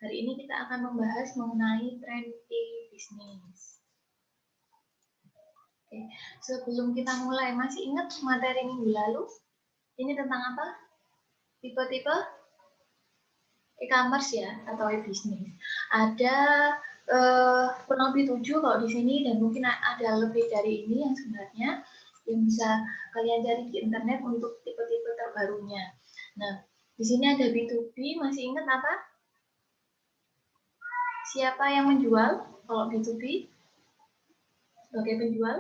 Hari ini kita akan membahas mengenai tren e-bisnis. Oke, sebelum kita mulai, masih ingat materi minggu lalu? Ini tentang apa? Tipe-tipe e-commerce ya, atau e-bisnis. Ada kurang lebih 7 kalau di sini, dan mungkin ada lebih dari ini yang sebenarnya yang bisa kalian cari di internet untuk tipe-tipe terbarunya. Nah, di sini ada B2B, masih ingat apa? Siapa yang menjual kalau B2B? Sebagai penjual?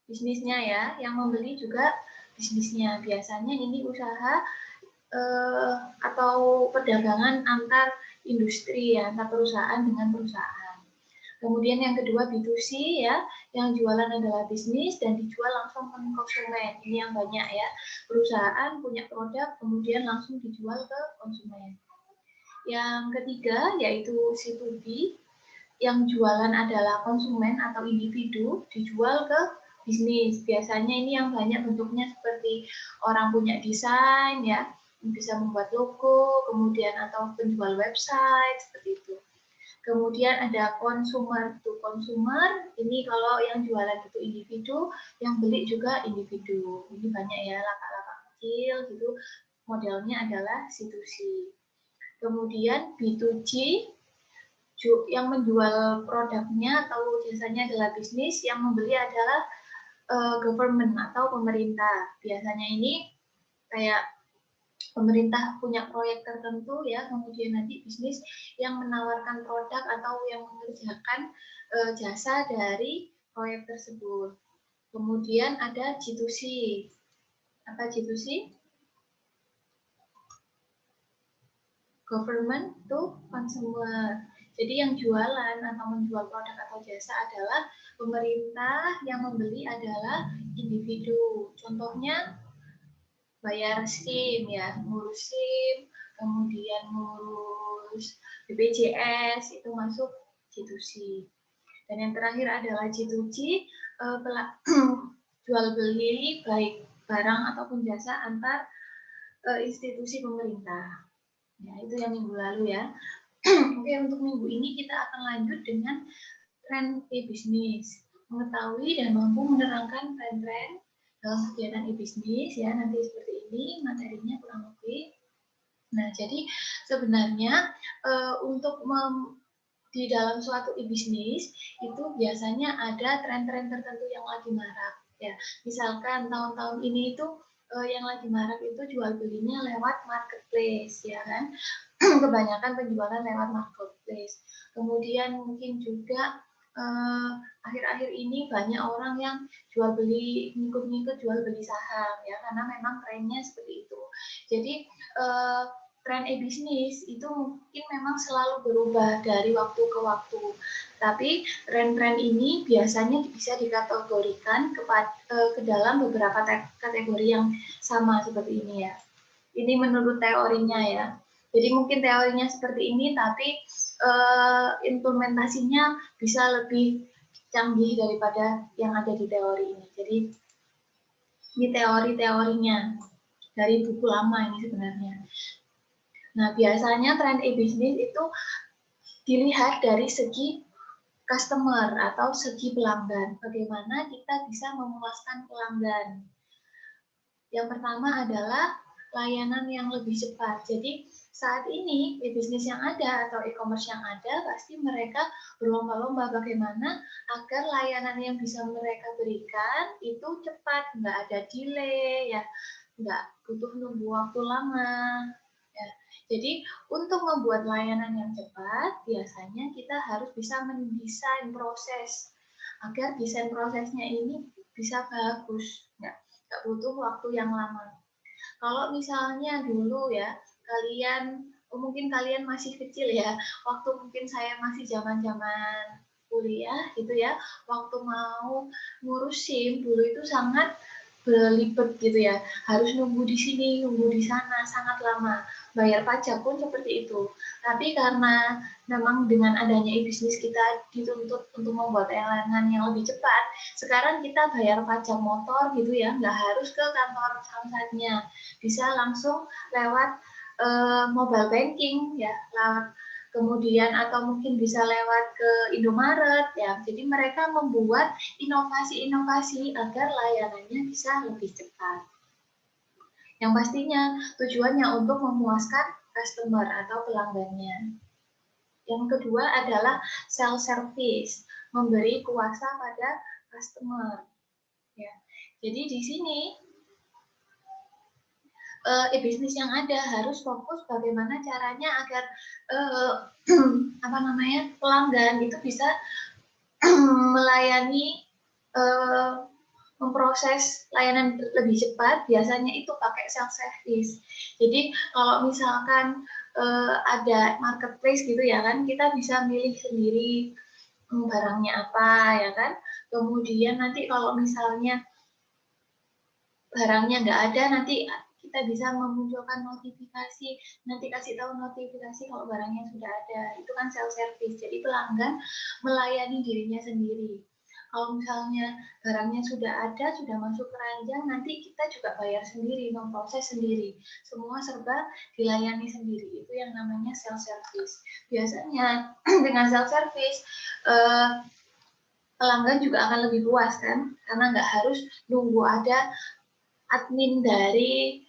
Bisnisnya ya, yang membeli juga bisnisnya. Biasanya ini usaha atau perdagangan antar industri ya, antar perusahaan dengan perusahaan. Kemudian yang kedua B2C ya, yang jualan adalah bisnis dan dijual langsung ke konsumen. Ini yang banyak ya, perusahaan punya produk kemudian langsung dijual ke konsumen. Yang ketiga yaitu C2B, yang jualan adalah konsumen atau individu, dijual ke bisnis. Biasanya ini yang banyak bentuknya seperti orang punya desain ya, bisa membuat logo, kemudian atau penjual website seperti itu. Kemudian ada consumer to consumer, ini kalau yang jualan itu individu, yang beli juga individu. Ini banyak ya, lapak-lapak kecil gitu, modelnya adalah C2C. Kemudian B2G, yang menjual produknya atau jasanya adalah bisnis, yang membeli adalah government atau pemerintah. Biasanya ini kayak pemerintah punya proyek tertentu ya, kemudian nanti bisnis yang menawarkan produk atau yang mengerjakan jasa dari proyek tersebut. Kemudian ada G2C. Apa G2C? Government to consumer. Jadi yang jualan atau menjual produk atau jasa adalah pemerintah, yang membeli adalah individu. Contohnya bayar SIM ya, ngurus SIM, kemudian ngurus BPJS, itu masuk G2C. Dan yang terakhir adalah G2G, jual beli baik barang ataupun jasa antar institusi pemerintah. Ya, itu yang minggu lalu ya. Oke, untuk minggu ini kita akan lanjut dengan tren e-bisnis. Mengetahui dan mampu menerangkan tren-tren dalam kegiatan e-bisnis ya, nanti seperti ini materinya kurang lebih. Nah, jadi sebenarnya untuk di dalam suatu e-bisnis itu biasanya ada tren-tren tertentu yang lagi marak ya. Misalkan tahun-tahun ini itu yang lagi marak itu jual belinya lewat marketplace ya kan. Kebanyakan penjualan lewat marketplace. Kemudian mungkin juga akhir-akhir ini banyak orang yang jual beli, ngikut-ngikut jual beli saham ya, karena memang trennya seperti itu. Jadi tren e-bisnis itu mungkin memang selalu berubah dari waktu ke waktu. Tapi tren-tren ini biasanya bisa dikategorikan ke dalam beberapa kategori yang sama seperti ini ya. Ini menurut teorinya ya. Jadi mungkin teorinya seperti ini, tapi implementasinya bisa lebih canggih daripada yang ada di teori ini. Jadi ini teori-teorinya dari buku lama ini sebenarnya. Nah, biasanya tren e-bisnis itu dilihat dari segi customer atau segi pelanggan. Bagaimana kita bisa memuaskan pelanggan. Yang pertama adalah layanan yang lebih cepat. Jadi saat ini e-bisnis yang ada atau e-commerce yang ada, pasti mereka berlomba-lomba bagaimana agar layanan yang bisa mereka berikan itu cepat, nggak ada delay, ya, nggak butuh nunggu waktu lama. Ya. Jadi untuk membuat layanan yang cepat, biasanya kita harus bisa mendesain proses agar desain prosesnya ini bisa bagus, nggak butuh waktu yang lama. Kalau misalnya dulu ya, mungkin kalian masih kecil ya, waktu mungkin saya masih zaman-zaman kuliah gitu ya, waktu mau ngurus SIM dulu itu sangat belibet gitu ya, harus nunggu di sini, nunggu di sana, sangat lama. Bayar pajak pun seperti itu. Tapi karena memang dengan adanya e-bisnis kita dituntut untuk membuat layanan yang lebih cepat, sekarang kita bayar pajak motor gitu ya, nggak harus ke kantor samsatnya, bisa langsung lewat mobile banking ya, kemudian atau mungkin bisa lewat ke Indomaret ya. Jadi mereka membuat inovasi-inovasi agar layanannya bisa lebih cepat. Yang pastinya tujuannya untuk memuaskan customer atau pelanggannya. Yang kedua adalah self-service, memberi kuasa pada customer. Ya. Jadi di sini e-bisnis yang ada harus fokus bagaimana caranya agar pelanggan itu bisa melayani memproses layanan lebih cepat. Biasanya itu pakai self service. Jadi kalau misalkan ada marketplace gitu ya kan, kita bisa milih sendiri barangnya apa ya kan. Kemudian nanti kalau misalnya barangnya nggak ada, nanti kita bisa memunculkan notifikasi, nanti kasih tahu notifikasi kalau barangnya sudah ada. Itu kan self service. Jadi pelanggan melayani dirinya sendiri. Kalau misalnya barangnya sudah ada, sudah masuk keranjang, nanti kita juga bayar sendiri, memproses sendiri. Semua serba dilayani sendiri. Itu yang namanya self service. Biasanya dengan self service pelanggan juga akan lebih puas kan, karena nggak harus nunggu ada admin dari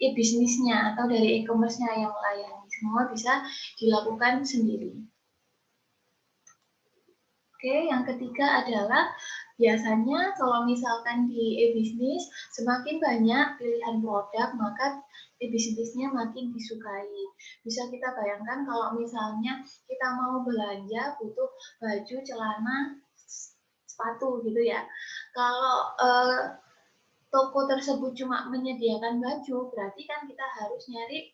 e-bisnisnya atau dari e-commerce-nya yang melayani. Semua bisa dilakukan sendiri. Oke, yang ketiga adalah biasanya kalau misalkan di e-bisnis semakin banyak pilihan produk, maka e-bisnisnya makin disukai. Bisa kita bayangkan kalau misalnya kita mau belanja butuh baju, celana, sepatu gitu ya. Kalau toko tersebut cuma menyediakan baju, berarti kan kita harus nyari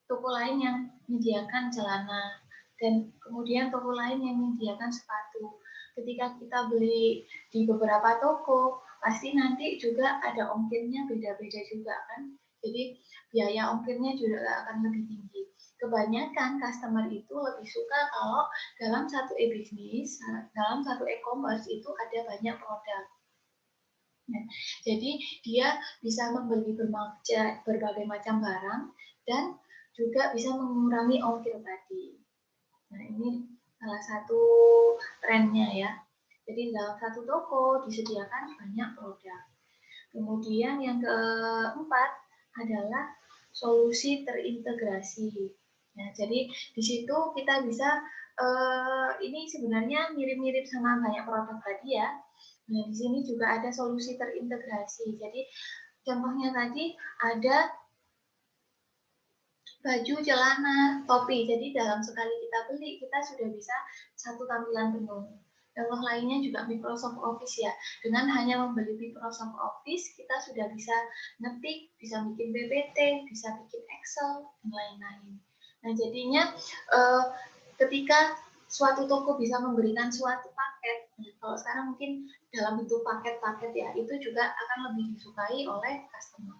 toko lain yang menyediakan celana, dan kemudian toko lain yang menyediakan sepatu. Ketika kita beli di beberapa toko, pasti nanti juga ada ongkirnya beda-beda juga kan. Jadi biaya ongkirnya juga akan lebih tinggi. Kebanyakan customer itu lebih suka kalau dalam satu e-bisnis, dalam satu e-commerce itu ada banyak produk. Nah, jadi dia bisa membeli berbagai macam barang dan juga bisa mengurangi ongkir tadi. Nah, ini salah satu trennya ya. Jadi dalam satu toko disediakan banyak produk. Kemudian yang keempat adalah solusi terintegrasi. Nah, jadi di situ kita bisa ini sebenarnya mirip-mirip sama banyak produk tadi ya. Nah, di sini juga ada solusi terintegrasi. Jadi contohnya tadi ada baju, celana, topi. Jadi dalam sekali kita beli, kita sudah bisa satu tampilan penuh. Contoh lainnya juga Microsoft Office ya. Dengan hanya membeli Microsoft Office, kita sudah bisa ngetik, bisa bikin PPT, bisa bikin Excel, dan lain-lain. Nah, jadinya ketika suatu toko bisa memberikan suatu paket, kalau sekarang mungkin dalam bentuk paket-paket ya, itu juga akan lebih disukai oleh customer.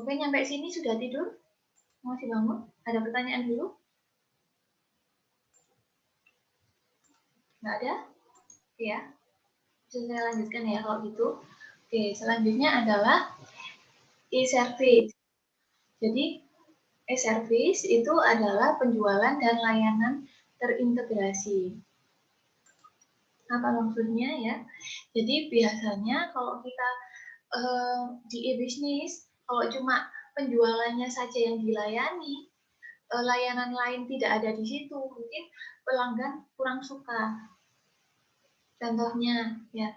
Oke, nyampe sini sudah tidur? Masih bangun? Ada pertanyaan dulu? Nggak ada? Ya, bisa saya lanjutkan ya kalau gitu. Oke, selanjutnya adalah e-service. Jadi, e-service itu adalah penjualan dan layanan terintegrasi. Apa maksudnya ya? Jadi biasanya kalau kita di e-bisnis, kalau cuma penjualannya saja yang dilayani, layanan lain tidak ada di situ, mungkin pelanggan kurang suka. Contohnya ya,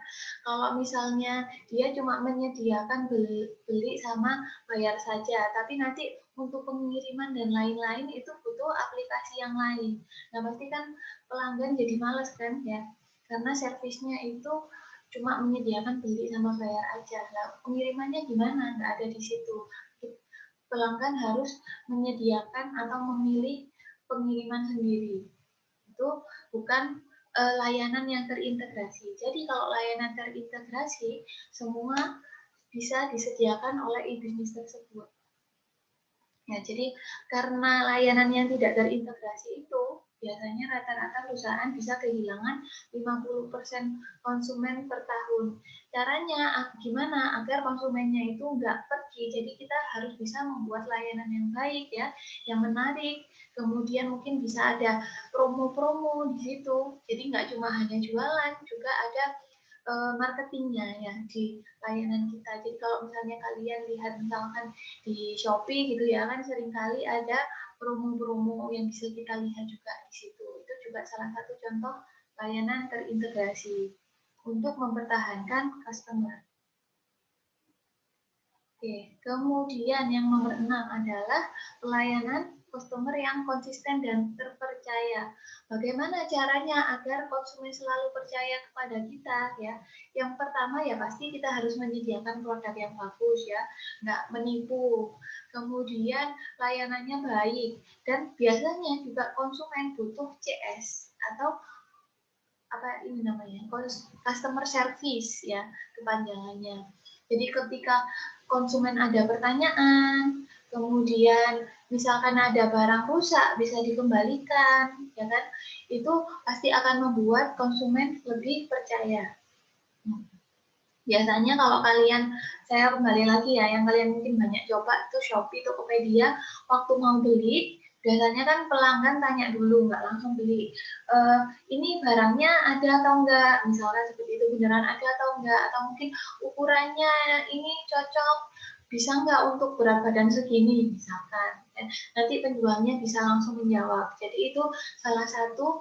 kalau misalnya dia cuma menyediakan beli sama bayar saja, tapi nanti untuk pengiriman dan lain-lain itu butuh aplikasi yang lain. Nah, pasti kan pelanggan jadi males kan ya, karena servisnya itu cuma menyediakan beli sama bayar aja. Nah, pengirimannya gimana? Nggak ada di situ. Pelanggan harus menyediakan atau memilih pengiriman sendiri. Itu bukan layanan yang terintegrasi. Jadi kalau layanan terintegrasi, semua bisa disediakan oleh e-bisnis tersebut. Ya, jadi karena layanan yang tidak terintegrasi itu, Biasanya rata-rata perusahaan bisa kehilangan 50% konsumen per tahun. Caranya gimana agar konsumennya itu nggak pergi? Jadi kita harus bisa membuat layanan yang baik ya, yang menarik. Kemudian mungkin bisa ada promo-promo di situ. Jadi nggak cuma hanya jualan, juga ada marketingnya ya di layanan kita. Jadi kalau misalnya kalian lihat misalkan di Shopee gitu ya kan seringkali ada promo-promo yang bisa kita lihat juga di situ. Itu juga salah satu contoh layanan terintegrasi untuk mempertahankan customer. Oke, kemudian yang nomor 6 adalah pelayanan customer yang konsisten dan terpercaya. Bagaimana caranya agar konsumen selalu percaya kepada kita ya? Yang pertama ya pasti kita harus menyediakan produk yang bagus ya, nggak menipu. Kemudian layanannya baik dan biasanya juga konsumen butuh CS atau apa ini namanya customer service ya kepanjangannya. Jadi ketika konsumen ada pertanyaan, kemudian misalkan ada barang rusak bisa dikembalikan, ya kan? Itu pasti akan membuat konsumen lebih percaya. Biasanya kalau kalian, saya kembali lagi ya, yang kalian mungkin banyak coba itu Shopee, Tokopedia, waktu mau beli, biasanya kan pelanggan tanya dulu, nggak langsung beli. Ini barangnya ada atau enggak? Misalkan seperti itu, beneran ada atau enggak? Atau mungkin ukurannya ini cocok, bisa nggak untuk berat badan segini, misalkan. Nanti penjualnya bisa langsung menjawab. Jadi itu salah satu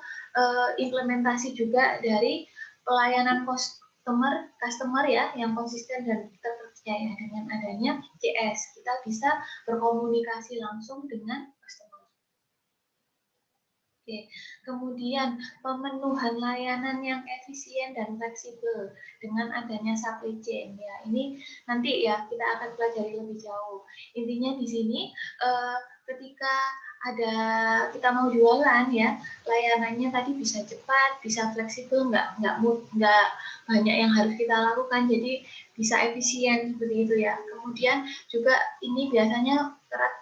implementasi juga dari pelayanan customer ya yang konsisten dan terpercaya. Dengan adanya CS kita bisa berkomunikasi langsung dengan customer. Oke, kemudian pemenuhan layanan yang efisien dan fleksibel dengan adanya supply chain ya. Ini nanti ya kita akan pelajari lebih jauh. Intinya di sini ketika ada kita mau jualan ya, layanannya tadi bisa cepat, bisa fleksibel, nggak banyak yang harus kita lakukan, jadi bisa efisien seperti itu ya. Kemudian juga ini biasanya erat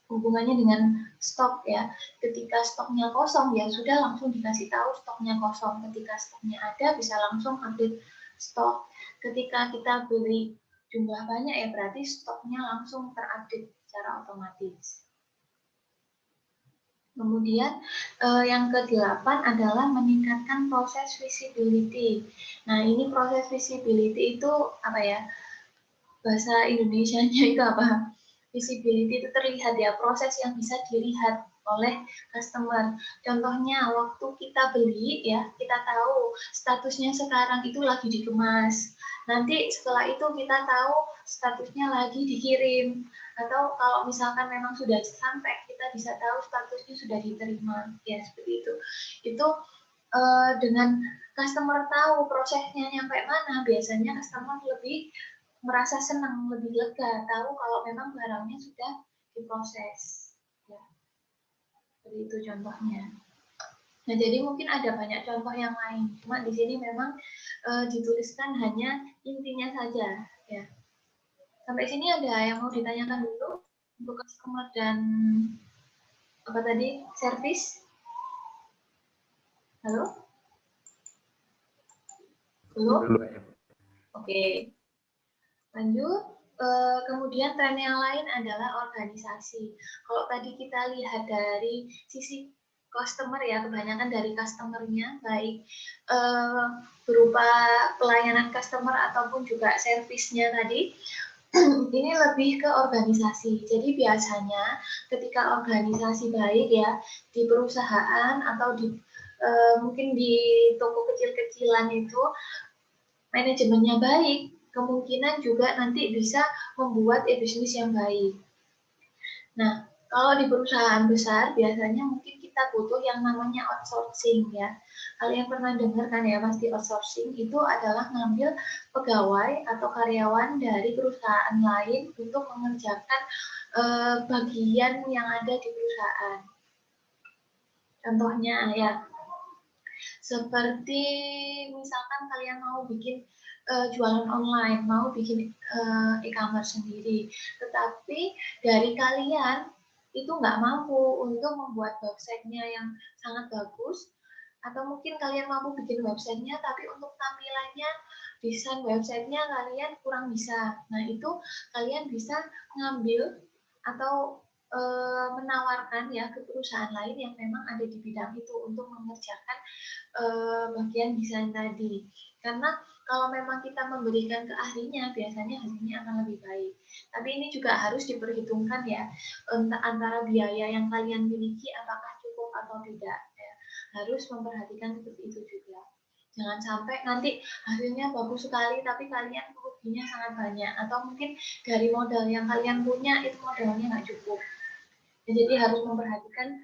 hubungannya dengan stok ya. Ketika stoknya kosong ya sudah langsung dikasih tahu stoknya kosong. Ketika stoknya ada bisa langsung update stok. Ketika kita beli jumlah banyak ya berarti stoknya langsung terupdate secara otomatis. Kemudian yang ke-8 adalah meningkatkan proses visibility. Nah, ini proses visibility itu apa ya? Bahasa Indonesianya itu apa? Visibility itu terlihat ya, proses yang bisa dilihat oleh customer. Contohnya waktu kita beli ya, kita tahu statusnya sekarang itu lagi dikemas. Nanti setelah itu kita tahu statusnya lagi dikirim. Atau kalau misalkan memang sudah sampai, kita bisa tahu statusnya sudah diterima. Ya, seperti itu. Itu dengan customer tahu prosesnya nyampe mana, biasanya customer lebih merasa senang, lebih lega, tahu kalau memang barangnya sudah diproses. Ya, seperti itu contohnya. Nah, jadi mungkin ada banyak contoh yang lain. Cuma di sini memang dituliskan hanya intinya saja. Ya. Sampai sini ada yang mau ditanyakan dulu untuk customer dan apa tadi service? Halo? Belum? Oke. Lanjut. Kemudian tren yang lain adalah organisasi. Kalau tadi kita lihat dari sisi customer ya, kebanyakan dari customernya baik berupa pelayanan customer ataupun juga servisnya tadi, ini lebih ke organisasi. Jadi biasanya ketika organisasi baik ya di perusahaan atau di mungkin di toko kecil-kecilan itu manajemennya baik, kemungkinan juga nanti bisa membuat bisnis yang baik. Nah, kalau di perusahaan besar biasanya mungkin kita butuh yang namanya outsourcing ya. Kalian pernah dengar kan ya pasti outsourcing itu adalah ngambil pegawai atau karyawan dari perusahaan lain untuk mengerjakan bagian yang ada di perusahaan. Contohnya ya, seperti misalkan kalian mau bikin jualan online, mau bikin e-commerce sendiri, tetapi dari kalian itu nggak mampu untuk membuat websitenya yang sangat bagus, atau mungkin kalian mampu bikin websitenya tapi untuk tampilannya, desain websitenya kalian kurang bisa. Nah itu kalian bisa ngambil atau menawarkan ya ke perusahaan lain yang memang ada di bidang itu untuk mengerjakan bagian desain tadi. Karena kalau memang kita memberikan ke ahlinya, biasanya hasilnya akan lebih baik. Tapi ini juga harus diperhitungkan ya, antara biaya yang kalian miliki apakah cukup atau tidak. Ya. Harus memperhatikan seperti itu juga. Jangan sampai nanti hasilnya bagus sekali, tapi kalian kerugiannya sangat banyak. Atau mungkin dari modal yang kalian punya, itu modalnya nggak cukup. Jadi harus memperhatikan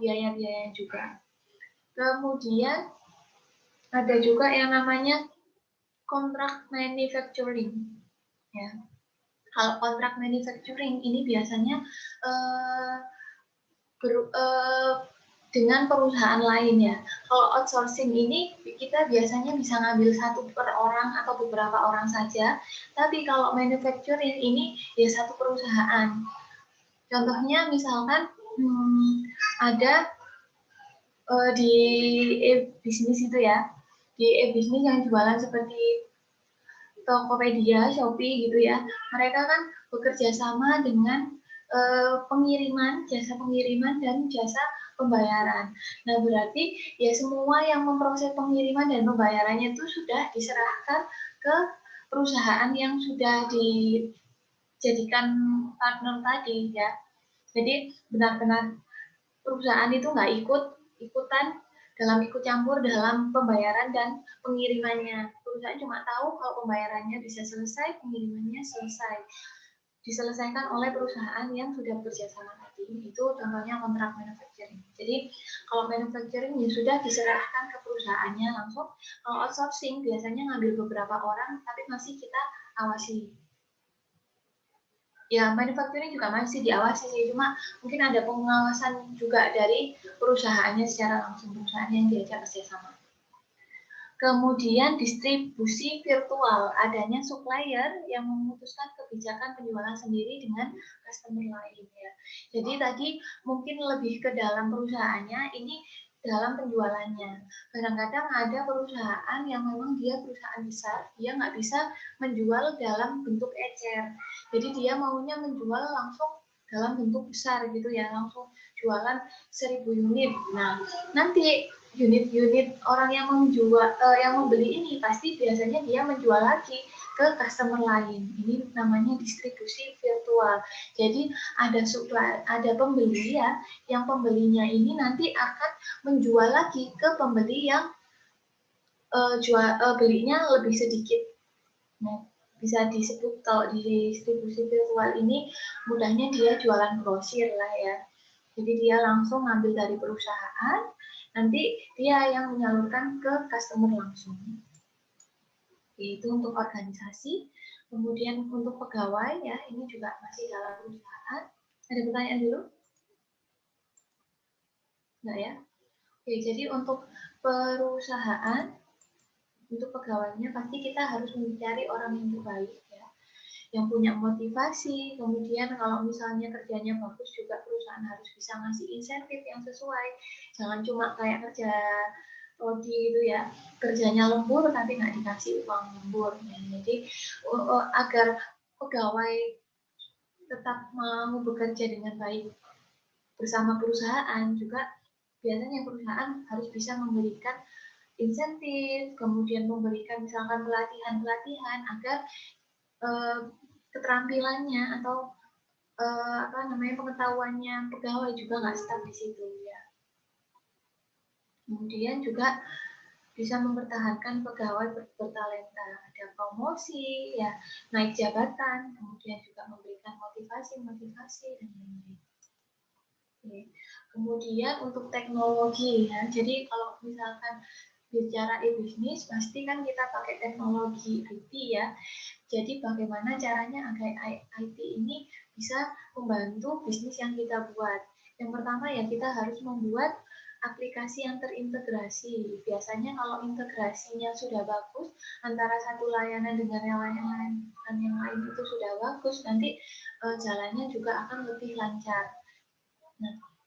biaya-biaya juga. Kemudian ada juga yang namanya kontrak manufacturing. Ya. Kalau kontrak manufacturing ini biasanya dengan perusahaan lain ya. Kalau outsourcing ini kita biasanya bisa ngambil satu per orang atau beberapa orang saja. Tapi kalau manufacturing ini ya satu perusahaan. Contohnya misalkan ada di e-bisnis itu ya, di e-bisnis yang jualan seperti Tokopedia, Shopee gitu ya, mereka kan bekerja sama dengan pengiriman, jasa pengiriman dan jasa pembayaran. Nah berarti ya semua yang memproses pengiriman dan pembayarannya itu sudah diserahkan ke perusahaan yang sudah dijadikan partner tadi ya. Jadi benar-benar perusahaan itu nggak ikutan dalam ikut campur dalam pembayaran dan pengirimannya. Perusahaan cuma tahu kalau pembayarannya bisa selesai, pengirimannya selesai. Diselesaikan oleh perusahaan yang sudah bekerja sama tadi. Itu contohnya kontrak manufacturing. Jadi kalau manufacturing ya sudah diserahkan ke perusahaannya langsung. Kalau outsourcing biasanya ngambil beberapa orang, tapi masih kita awasi. Ya, manufacturing juga masih diawasi sih, cuma mungkin ada pengawasan juga dari perusahaannya secara langsung, perusahaan yang diajak kerjasama. Kemudian distribusi virtual, adanya supplier yang memutuskan kebijakan penjualan sendiri dengan customer lain ya. Jadi tadi mungkin lebih ke dalam perusahaannya, ini dalam penjualannya. Kadang-kadang ada perusahaan yang memang dia perusahaan besar, dia nggak bisa menjual dalam bentuk ecer. Jadi dia maunya menjual langsung dalam bentuk besar gitu ya, langsung jualan 1000 unit. Nah, nanti unit-unit orang yang menjual yang membeli ini pasti biasanya dia menjual lagi ke customer lain. Ini namanya distribusi virtual. Jadi ada pembeli ya, yang pembelinya ini nanti akan menjual lagi ke pembeli yang belinya lebih sedikit. Nah, bisa disebut kalau di distribusi virtual ini mudahnya dia jualan grosir lah ya. Jadi dia langsung ngambil dari perusahaan, nanti dia yang menyalurkan ke customer langsung. Itu untuk organisasi. Kemudian untuk pegawai ya, ini juga masih dalam perusahaan. Ada pertanyaan dulu? Enggak ya? Oke, jadi untuk perusahaan, untuk pegawainya pasti kita harus mencari orang yang terbaik ya, yang punya motivasi. Kemudian kalau misalnya kerjanya bagus juga perusahaan harus bisa ngasih insentif yang sesuai. Jangan cuma kayak kerja rodi itu ya, kerjanya lembur tapi nggak dikasih uang lembur. Ya. Jadi agar pegawai tetap mau bekerja dengan baik bersama perusahaan, juga biasanya perusahaan harus bisa memberikan insentif, kemudian memberikan misalkan pelatihan-pelatihan agar keterampilannya atau pengetahuannya pegawai juga nggak stuck di situ ya. Kemudian juga bisa mempertahankan pegawai bertalenta, ada promosi ya, naik jabatan, kemudian juga memberikan motivasi dan lain-lain. Kemudian untuk teknologi ya, jadi kalau misalkan bicara e-bisnis pasti kan kita pakai teknologi IT ya. Jadi bagaimana caranya agar IT ini bisa membantu bisnis yang kita buat. Yang pertama ya kita harus membuat aplikasi yang terintegrasi. Biasanya kalau integrasinya sudah bagus antara satu layanan dengan yang lain itu sudah bagus, nanti jalannya juga akan lebih lancar.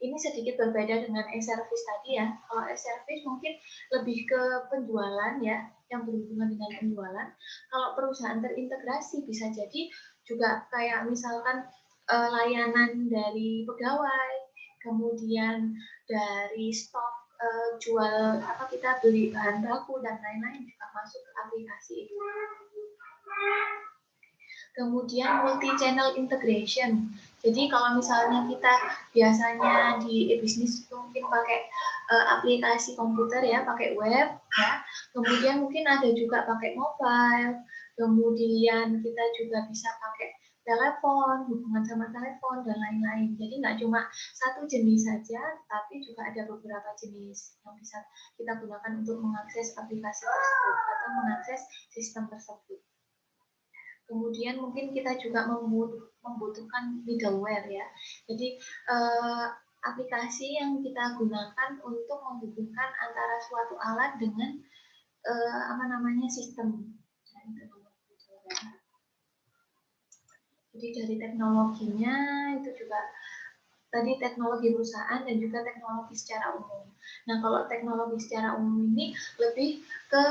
ini sedikit berbeda dengan e-service tadi ya. Kalau e-service mungkin lebih ke penjualan ya, yang berhubungan dengan penjualan. Kalau perusahaan terintegrasi bisa jadi juga kayak misalkan layanan dari pegawai, kemudian dari stok jual apa kita beli bahan baku dan lain-lain juga masuk ke aplikasi itu. Kemudian multi-channel integration. Jadi kalau misalnya kita biasanya di e-bisnis mungkin pakai aplikasi komputer ya, pakai web ya. Kemudian mungkin ada juga pakai mobile. Kemudian kita juga bisa pakai telepon, hubungan sama telepon dan lain-lain. Jadi nggak cuma satu jenis saja, tapi juga ada beberapa jenis yang bisa kita gunakan untuk mengakses aplikasi tersebut atau mengakses sistem tersebut. Kemudian mungkin kita juga membutuhkan middleware ya. Jadi aplikasi yang kita gunakan untuk menghubungkan antara suatu alat dengan sistem. Jadi dari teknologinya itu juga tadi teknologi perusahaan dan juga teknologi secara umum. Nah, kalau teknologi secara umum ini lebih ke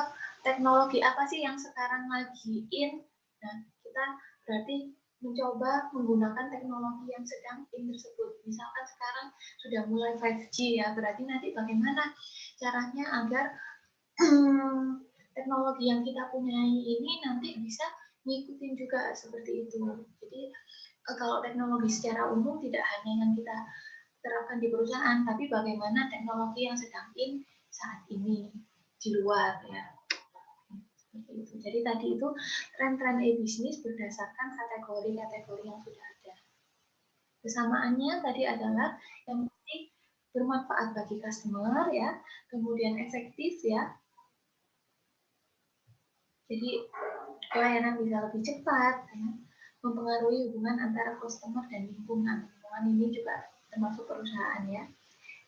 teknologi apa sih yang sekarang lagi in. Nah, kita berarti mencoba menggunakan teknologi yang sedang in tersebut. Misalkan sekarang sudah mulai 5G ya, berarti nanti bagaimana caranya agar teknologi yang kita punyai ini nanti bisa ngikutin juga seperti itu. Jadi kalau teknologi secara umum tidak hanya yang kita terapkan di perusahaan, tapi bagaimana teknologi yang sedang in saat ini di luar ya. Seperti itu. Jadi tadi itu tren-tren e-bisnis berdasarkan kategori-kategori yang sudah ada. Kesamaannya tadi adalah yang penting bermanfaat bagi customer ya, kemudian efektif ya. Jadi pelayanan bisa lebih cepat ya, mempengaruhi hubungan antara customer dan lingkungan. Lingkungan ini juga termasuk perusahaan ya.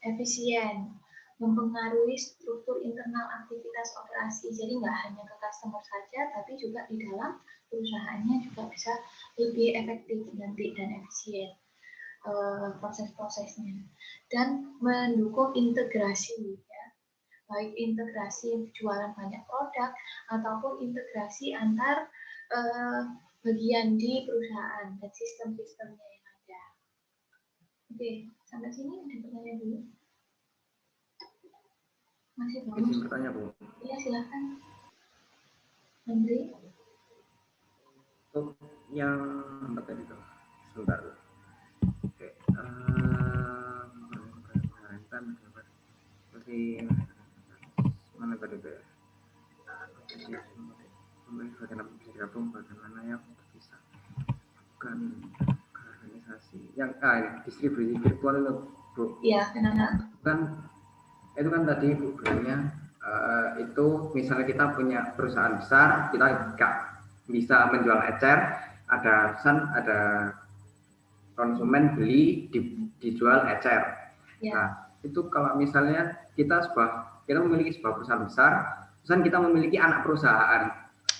Efisien, mempengaruhi struktur internal aktivitas operasi. Jadi nggak hanya ke customer saja, tapi juga di dalam perusahaannya juga bisa lebih efektif nanti dan efisien proses-prosesnya. Dan mendukung integrasi ya, baik integrasi jualan banyak produk ataupun integrasi antar bagian di perusahaan dan sistem-sistemnya yang ada. Oke, sampai sini ada pertanyaan dulu. Masih belum? Izin bertanya, Bu. Iya, silakan. Andri. Untuk yang apa tadi tuh? Sebentar. Oke. Kan seperti mana tadi tuh? Bagaimana bisa digabung, bagaimana yang bisa bukan organisasi yang distribusi virtual itu, Bu. Iya, kenapa? Itu kan tadi Bu bilangnya itu misalnya kita punya perusahaan besar, kita nggak bisa menjual ecer, ada konsumen beli dijual ecer. Ya. Nah, itu kalau misalnya kita memiliki sebuah perusahaan besar, perusahaan kita memiliki anak perusahaan.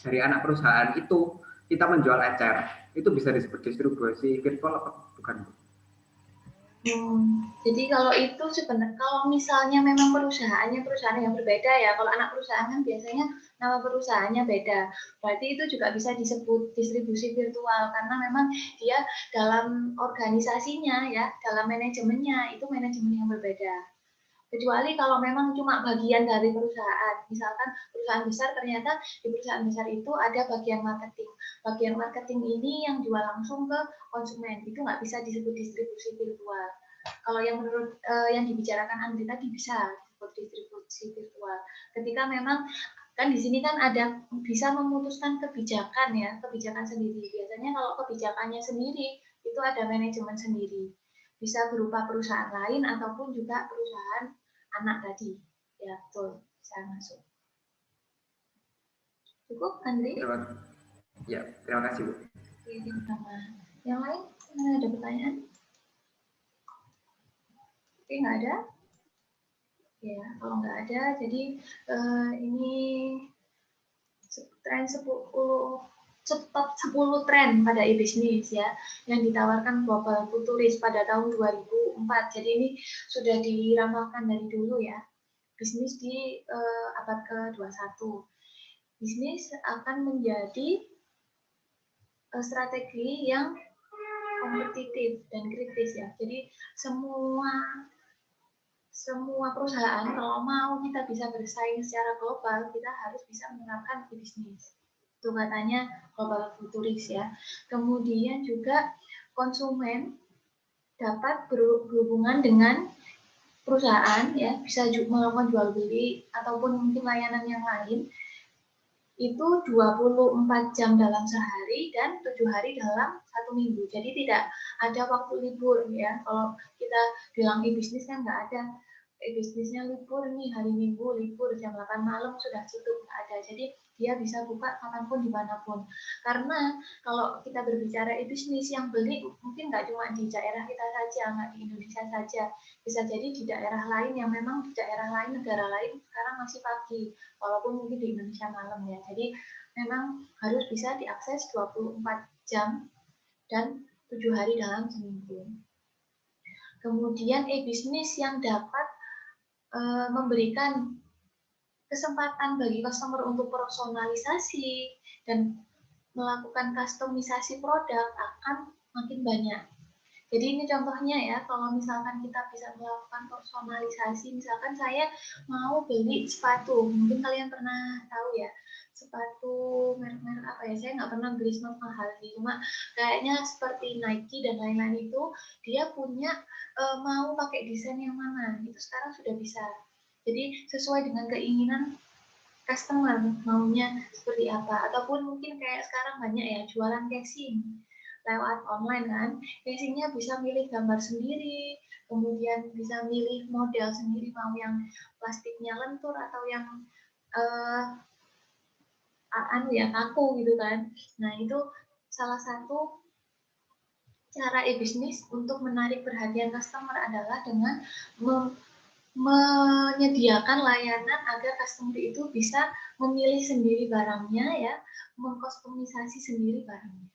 Dari anak perusahaan itu kita menjual ecer, itu bisa disebut distribusi virtual apa bukan? Jadi kalau itu sebenarnya kalau misalnya memang perusahaan yang berbeda ya, kalau anak perusahaan kan biasanya nama perusahaannya beda, berarti itu juga bisa disebut distribusi virtual karena memang dia dalam organisasinya ya, dalam manajemennya itu manajemen yang berbeda. Kecuali kalau memang cuma bagian dari perusahaan, misalkan perusahaan besar ternyata di perusahaan besar itu ada bagian marketing. Bagian marketing ini yang jual langsung ke konsumen, itu nggak bisa disebut distribusi virtual. Kalau yang menurut yang dibicarakan Andri tadi bisa disebut distribusi virtual. Ketika memang kan di sini kan ada bisa memutuskan kebijakan ya, kebijakan sendiri. Biasanya kalau kebijakannya sendiri itu ada manajemen sendiri. Bisa berupa perusahaan lain ataupun juga perusahaan anak tadi. Ya, betul. Bisa masuk. Cukup, Andri? Ya, terima kasih, Bu. Sama. Yang lain, ada pertanyaan? Oke, nggak ada? Ya, kalau nggak ada, jadi ini tren 10 top 10 tren pada e-bisnis ya yang ditawarkan Global Futurist pada tahun 2004. Jadi ini sudah diramalkan dari dulu ya. Bisnis di abad ke-21. Bisnis akan menjadi strategi yang kompetitif dan kritis ya. Jadi semua perusahaan kalau mau kita bisa bersaing secara global, kita harus bisa menerapkan e-bisnis. Itu katanya Global Futurist ya. Kemudian juga konsumen dapat berhubungan dengan perusahaan ya, bisa melakukan jual beli ataupun mungkin layanan yang lain itu 24 jam dalam sehari dan 7 hari dalam 1 minggu. Jadi tidak ada waktu libur ya. Kalau kita bilang e-bisnis kan nggak ada bisnisnya libur nih, hari Minggu libur jam 8 malam sudah tutup, nggak ada. Jadi dia bisa buka kapanpun dimanapun. Karena kalau kita berbicara bisnis yang beli mungkin nggak cuma di daerah kita saja, nggak di Indonesia saja, bisa jadi di daerah lain yang memang di daerah lain, negara lain sekarang masih pagi, walaupun mungkin di Indonesia malam ya. Jadi memang harus bisa diakses 24 jam dan 7 hari dalam seminggu. Kemudian e-bisnis yang dapat memberikan kesempatan bagi customer untuk personalisasi dan melakukan kustomisasi produk akan makin banyak. Jadi ini contohnya ya, kalau misalkan kita bisa melakukan personalisasi, misalkan saya mau beli sepatu, mungkin kalian pernah tahu ya, sepatu merek-merek apa ya, saya nggak pernah beli sepatu mahal sih, cuma kayaknya seperti Nike dan lain-lain itu, dia punya mau pakai desain yang mana, itu sekarang sudah bisa. Jadi sesuai dengan keinginan customer maunya seperti apa, ataupun mungkin kayak sekarang banyak ya jualan casing lewat online kan, casingnya bisa milih gambar sendiri, kemudian bisa milih model sendiri, mau yang plastiknya lentur atau yang kaku gitu kan. Nah itu salah satu cara e-bisnis untuk menarik perhatian customer adalah dengan menyediakan layanan agar customer itu bisa memilih sendiri barangnya ya, mengkustomisasi sendiri barangnya.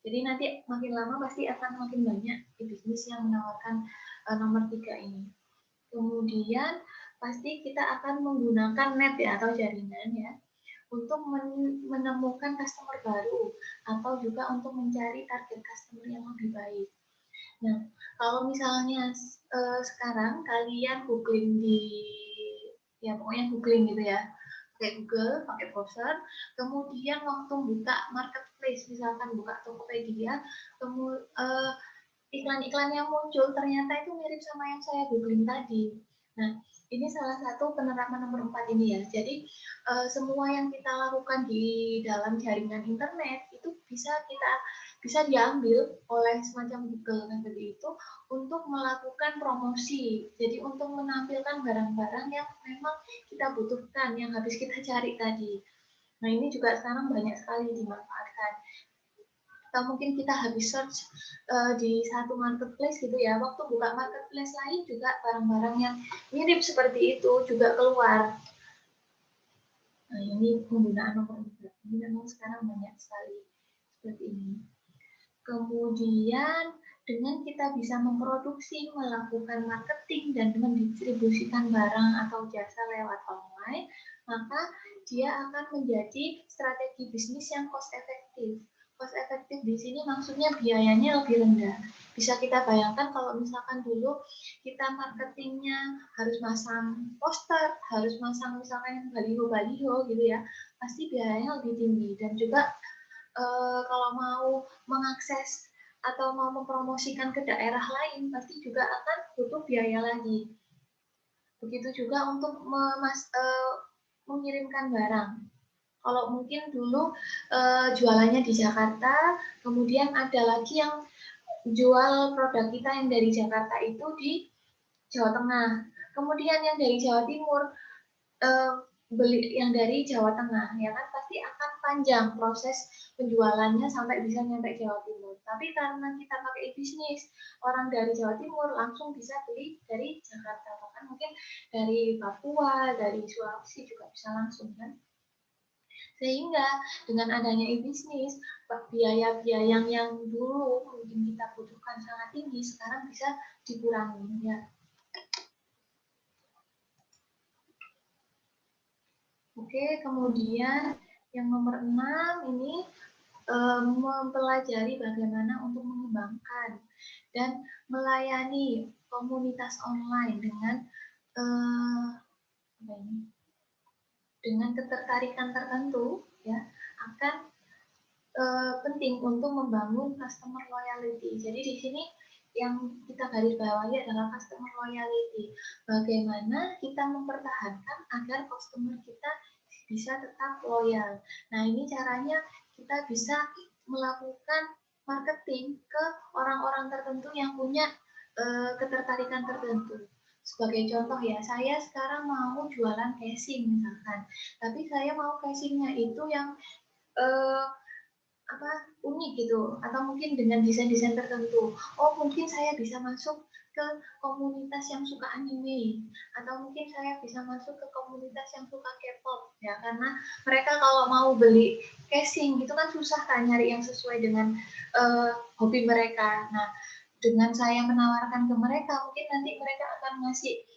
Jadi nanti makin lama pasti akan makin banyak bisnis yang menawarkan nomor 3 ini. Kemudian pasti kita akan menggunakan net ya atau jaringan ya untuk menemukan customer baru atau juga untuk mencari target customer yang lebih baik. Nah, kalau misalnya sekarang kalian googling ya pokoknya googling gitu ya, pakai Google, pakai browser, kemudian waktu buka marketplace, misalkan buka Tokopedia, iklan-iklan yang muncul ternyata itu mirip sama yang saya googling tadi. Nah, ini salah satu penerapan nomor 4 ini ya. Jadi semua yang kita lakukan di dalam jaringan internet itu bisa diambil oleh semacam Google seperti itu untuk melakukan promosi. Jadi untuk menampilkan barang-barang yang memang kita butuhkan, yang habis kita cari tadi. Nah ini juga sekarang banyak sekali dimanfaatkan. Atau mungkin kita habis search di satu marketplace gitu ya, waktu buka marketplace lain juga barang-barang yang mirip seperti itu juga keluar. Nah ini penggunaan nomor 4. Ini memang sekarang banyak sekali seperti ini. Kemudian dengan kita bisa memproduksi, melakukan marketing, dan mendistribusikan barang atau jasa lewat online, maka dia akan menjadi strategi bisnis yang cost efektif. Cost efektif di sini maksudnya biayanya lebih rendah. Bisa kita bayangkan kalau misalkan dulu kita marketingnya harus masang poster, harus masang misalkan baliho-baliho gitu ya, pasti biayanya lebih tinggi dan juga kalau mau mengakses atau mau mempromosikan ke daerah lain pasti juga akan butuh biaya lagi. Begitu juga untuk mengirimkan barang. Kalau mungkin dulu jualannya di Jakarta, kemudian ada lagi yang jual produk kita yang dari Jakarta itu di Jawa Tengah. Kemudian yang dari Jawa Timur beli yang dari Jawa Tengah, ya kan pasti akan panjang proses penjualannya sampai bisa nyampe Jawa Timur. Tapi karena kita pakai bisnis, orang dari Jawa Timur langsung bisa beli dari Jakarta, bahkan mungkin dari Papua, dari Sulawesi juga bisa langsung kan. Sehingga dengan adanya e-bisnis, biaya-biaya yang dulu mungkin kita butuhkan sangat tinggi, sekarang bisa dikurangi ya. Oke, kemudian yang nomor 6 ini mempelajari bagaimana untuk mengembangkan dan melayani komunitas online dengan ketertarikan tertentu ya, akan penting untuk membangun customer loyalty. Jadi di sini yang kita garis bawahi adalah customer loyalty. Bagaimana kita mempertahankan agar customer kita bisa tetap loyal. Nah, ini caranya kita bisa melakukan marketing ke orang-orang tertentu yang punya ketertarikan tertentu. Sebagai contoh ya, saya sekarang mau jualan casing misalkan, tapi saya mau casingnya itu yang unik gitu, atau mungkin dengan desain-desain tertentu. Oh, mungkin saya bisa masuk ke komunitas yang suka anime, atau mungkin saya bisa masuk ke komunitas yang suka K-pop ya, karena mereka kalau mau beli casing gitu kan susah kan nyari yang sesuai dengan hobi mereka. Nah, dengan saya menawarkan ke mereka, mungkin nanti mereka akan ngasih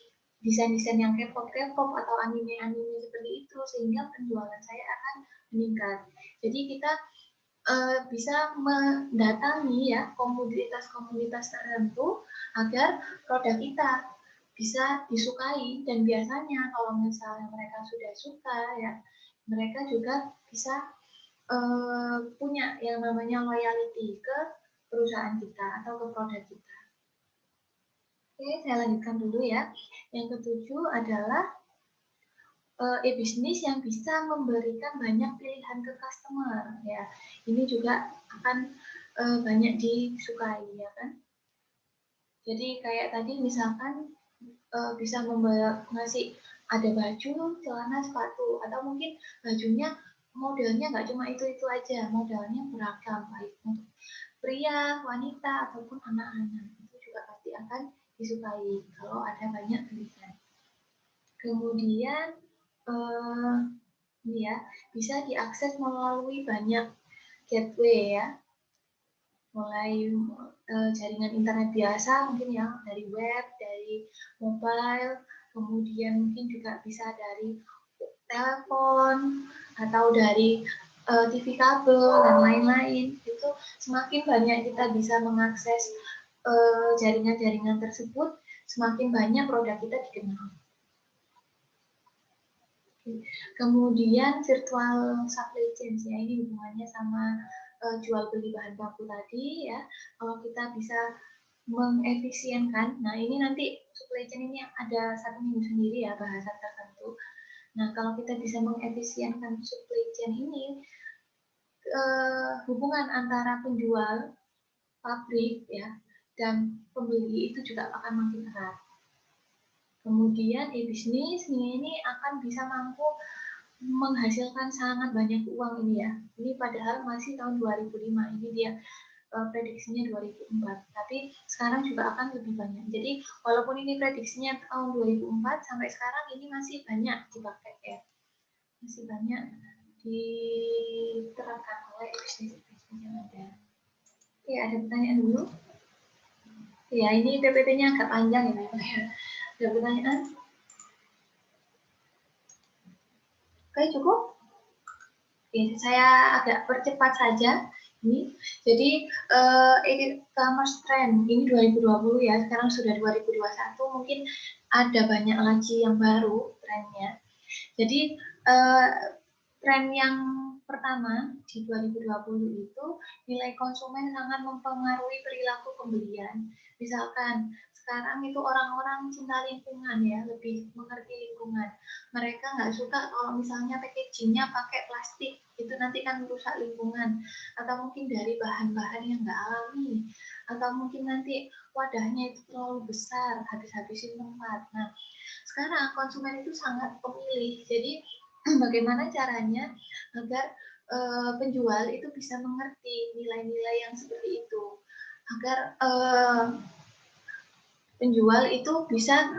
desain-desain yang K-pop atau anime-anime seperti itu, sehingga penjualan saya akan meningkat. Jadi kita bisa mendatangi ya komunitas-komunitas tertentu agar produk kita bisa disukai, dan biasanya kalau misalnya mereka sudah suka ya, mereka juga bisa punya yang namanya loyalty ke perusahaan kita atau ke produk kita. Oke, saya lanjutkan dulu ya. Yang ketujuh adalah e-bisnis yang bisa memberikan banyak pilihan ke customer ya. Ini juga akan banyak disukai ya kan. Jadi kayak tadi misalkan bisa ngasih ada baju, celana, sepatu, atau mungkin bajunya modelnya nggak cuma itu aja, modelnya beragam, baik untuk pria, wanita ataupun anak-anak, itu juga pasti akan disukai kalau ada banyak pilihan. Kemudian ini ya, bisa diakses melalui banyak gateway ya, mulai jaringan internet biasa mungkin ya, dari web, dari mobile, kemudian mungkin juga bisa dari telepon atau dari TV kabel dan lain-lain. Itu semakin banyak kita bisa mengakses jaringan-jaringan tersebut, semakin banyak produk kita dikenal. Kemudian virtual supply chain ya, ini hubungannya sama jual beli bahan baku tadi ya. Kalau kita bisa mengefisienkan, nah ini nanti supply chain ini ada 1 minggu sendiri ya, bahasan tertentu. Nah, kalau kita bisa mengefisienkan supply chain ini, hubungan antara penjual, pabrik ya, dan pembeli itu juga akan makin erat. Kemudian e-bisnis ini akan bisa mampu menghasilkan sangat banyak uang ini ya. Ini padahal masih tahun 2005, ini dia prediksinya 2004. Tapi sekarang juga akan lebih banyak. Jadi walaupun ini prediksinya tahun 2004, sampai sekarang ini masih banyak dipakai ya. Masih banyak diterapkan oleh bisnis-bisnis yang ada. Oke, ada pertanyaan dulu? Ya, ini PPT-nya agak panjang ya. Ada pertanyaan? Oke, cukup? Oke, saya agak percepat saja. Ini, jadi e-commerce trend ini 2020 ya, sekarang sudah 2021, mungkin ada banyak lagi yang baru trennya. Jadi tren yang pertama di 2020 itu nilai konsumen sangat mempengaruhi perilaku pembelian. Misalkan sekarang itu orang-orang cinta lingkungan ya, lebih mengerti lingkungan. Mereka nggak suka kalau misalnya packagingnya pakai plastik, itu nanti kan merusak lingkungan. Atau mungkin dari bahan-bahan yang nggak alami. Atau mungkin nanti wadahnya itu terlalu besar, habis-habisin tempat. Nah, sekarang konsumen itu sangat pemilih. Jadi bagaimana caranya agar penjual itu bisa mengerti nilai-nilai yang seperti itu, agar penjual itu bisa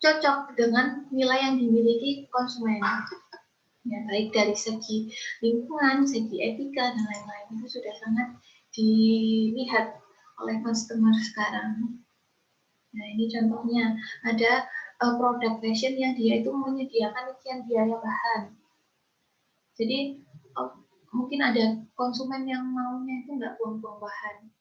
cocok dengan nilai yang dimiliki konsumen. Ya, baik dari segi lingkungan, segi etika dan lain-lain itu sudah sangat dilihat oleh customer sekarang. Nah, ini contohnya ada produk fashion yang dia itu menyediakan sekian biaya bahan. Jadi mungkin ada konsumen yang maunya itu nggak buang-buang bahan.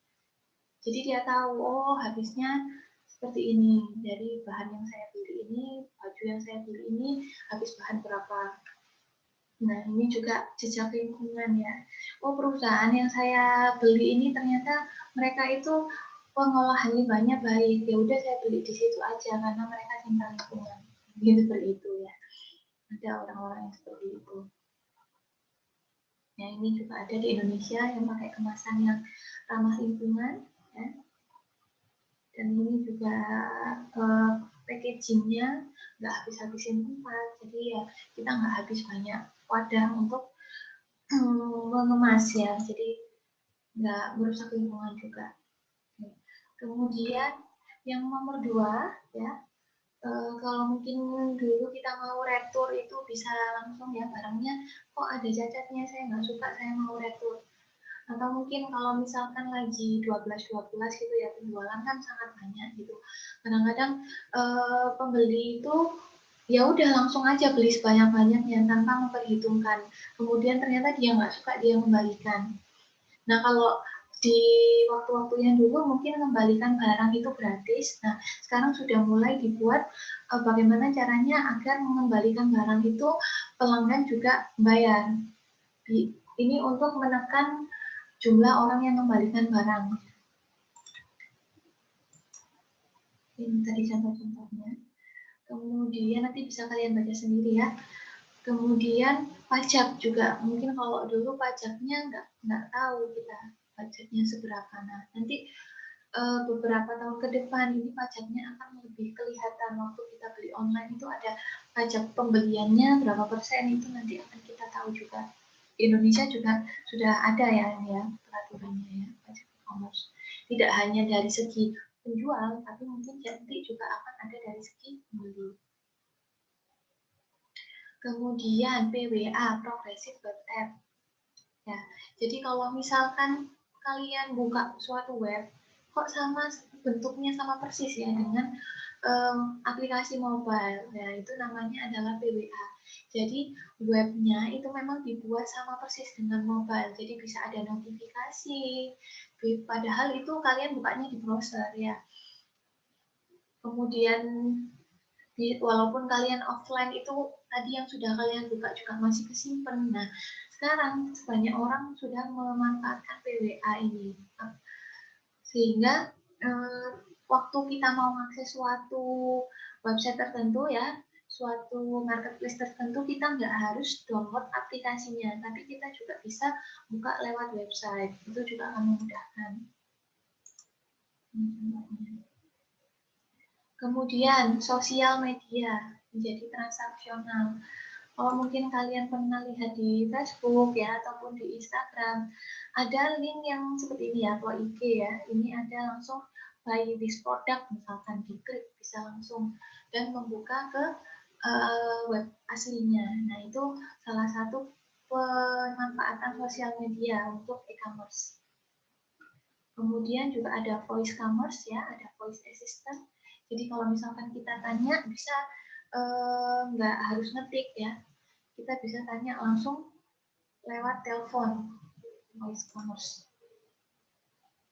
Jadi dia tahu, oh habisnya seperti ini. Dari bahan yang saya beli ini, baju yang saya beli ini habis bahan berapa. Nah, ini juga jejak lingkungan ya. Oh, perusahaan yang saya beli ini ternyata mereka itu pengolahan limbahnya baik. Ya udah saya beli di situ aja karena mereka cinta lingkungan. Gitu seperti itu ya. Ada orang-orang yang seperti itu. Ya, ini juga ada di Indonesia yang pakai kemasan yang ramah lingkungan ya. Dan ini juga packagingnya nggak habis-habisin tempat. Jadi ya kita nggak habis banyak wadah untuk mengemas ya, jadi nggak merusak lingkungan juga. Kemudian yang nomor 2 ya, kalau mungkin dulu kita mau retur itu bisa langsung ya barangnya kok ada cacatnya, saya nggak suka, saya mau retur. Atau mungkin kalau misalkan lagi 12-12 gitu ya, penjualan kan sangat banyak gitu. Kadang-kadang pembeli itu ya udah langsung aja beli sebanyak-banyaknya tanpa memperhitungkan. Kemudian ternyata dia nggak suka, dia kembalikan. Nah, kalau di waktu-waktu yang dulu mungkin kembalikan barang itu gratis. Nah, sekarang sudah mulai dibuat bagaimana caranya agar mengembalikan barang itu pelanggan juga bayar. Ini untuk menekan jumlah orang yang kembalikan barang. Ini tadi contoh-contohnya. Kemudian nanti bisa kalian baca sendiri ya. Kemudian pajak juga, mungkin kalau dulu pajaknya nggak tahu kita pajaknya seberapa. Nah, nanti beberapa tahun ke depan ini pajaknya akan lebih kelihatan. Waktu kita beli online itu ada pajak pembeliannya berapa persen, itu nanti akan kita tahu juga. Di Indonesia juga sudah ada ya peraturannya ya, pajak e-commerce. Tidak hanya dari segi penjual, tapi mungkin nanti juga akan ada dari segi pembeli. Kemudian PWA, Progressive Web App. Ya, jadi kalau misalkan kalian buka suatu web, kok sama bentuknya sama persis ya dengan aplikasi mobile. Ya, itu namanya adalah PWA. Jadi webnya itu memang dibuat sama persis dengan mobile. Jadi bisa ada notifikasi. Padahal itu kalian bukanya di browser ya. Kemudian walaupun kalian offline itu tadi yang sudah kalian buka juga masih kesimpan. Nah, sekarang banyak orang sudah memanfaatkan PWA ini. Sehingga waktu kita mau mengakses suatu website tertentu ya, suatu marketplace tertentu, kita nggak harus download aplikasinya, tapi kita juga bisa buka lewat website. Itu juga akan memudahkan. Kemudian sosial media menjadi transaksional. Kalau mungkin kalian pernah lihat di Facebook ya ataupun di Instagram, ada link yang seperti ini ya, kalau IG ya, ini ada langsung buy this product, misalkan diklik bisa langsung dan membuka ke web aslinya. Nah, itu salah satu pemanfaatan sosial media untuk e-commerce. Kemudian juga ada voice commerce ya, ada voice assistant. Jadi kalau misalkan kita tanya bisa nggak harus ngetik ya, kita bisa tanya langsung lewat telepon, voice commerce.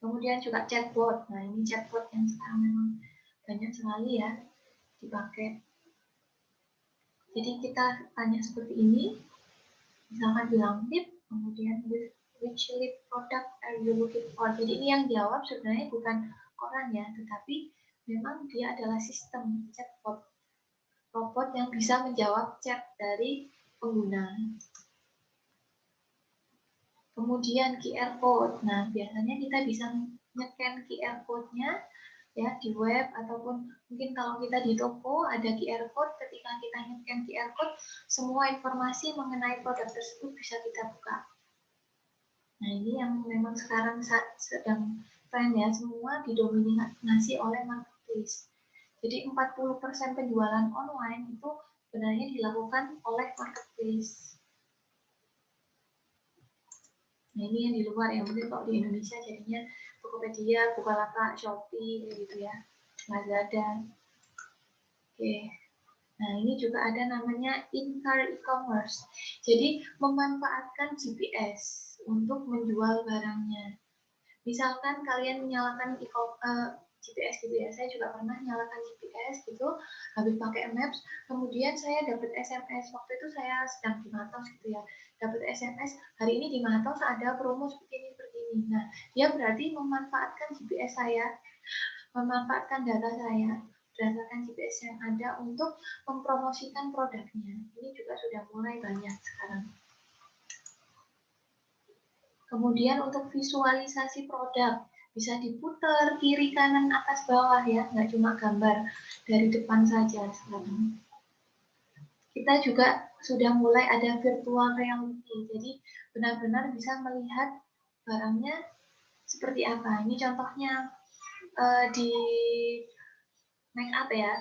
Kemudian juga chatbot. Nah, ini chatbot yang sekarang memang banyak sekali ya dipakai. Jadi kita tanya seperti ini, misalkan bilang tip, kemudian which lip product are you looking for? Jadi ini yang jawab sebenarnya bukan orang ya, tetapi memang dia adalah sistem chatbot, robot yang bisa menjawab chat dari pengguna. Kemudian QR code. Nah, biasanya kita bisa nge-scan QR code-nya ya di web ataupun mungkin kalau kita di toko ada QR code, ketika kita nge-scan QR code, semua informasi mengenai produk tersebut bisa kita buka. Nah, ini yang memang sekarang sedang tren ya, semua didominasi oleh marketplace. Jadi 40% penjualan online itu sebenarnya dilakukan oleh marketplace. Nah ini yang di luar ya, mungkin kalau di Indonesia jadinya Tokopedia, Bukalapak, Shopee gitu ya, Lazada. Oke. Nah ini juga ada namanya in-car e-commerce. Jadi memanfaatkan GPS untuk menjual barangnya. Misalkan kalian menyalakan GPS gitu ya, saya juga pernah nyalakan GPS gitu, habis pakai Maps, kemudian saya dapat SMS, waktu itu saya sedang di Matos gitu ya, dapat SMS, hari ini di Matos ada promo seperti ini, seperti ini. Nah, dia berarti memanfaatkan GPS saya, memanfaatkan data saya, berdasarkan GPS yang ada untuk mempromosikan produknya. Ini juga sudah mulai banyak sekarang. Kemudian untuk visualisasi produk, bisa diputar kiri, kanan, atas, bawah ya, nggak cuma gambar dari depan saja sekarang. Kita juga sudah mulai ada virtual reality, jadi benar-benar bisa melihat barangnya seperti apa. Ini contohnya di make up ya,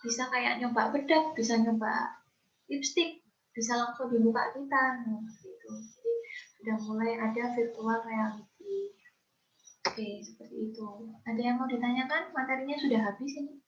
bisa kayak nyoba bedak, bisa nyoba lipstick, bisa langsung di muka kita, nah, gitu. Jadi sudah mulai ada virtual reality. Oke, seperti itu. Ada yang mau ditanyakan? Materinya sudah habis ini.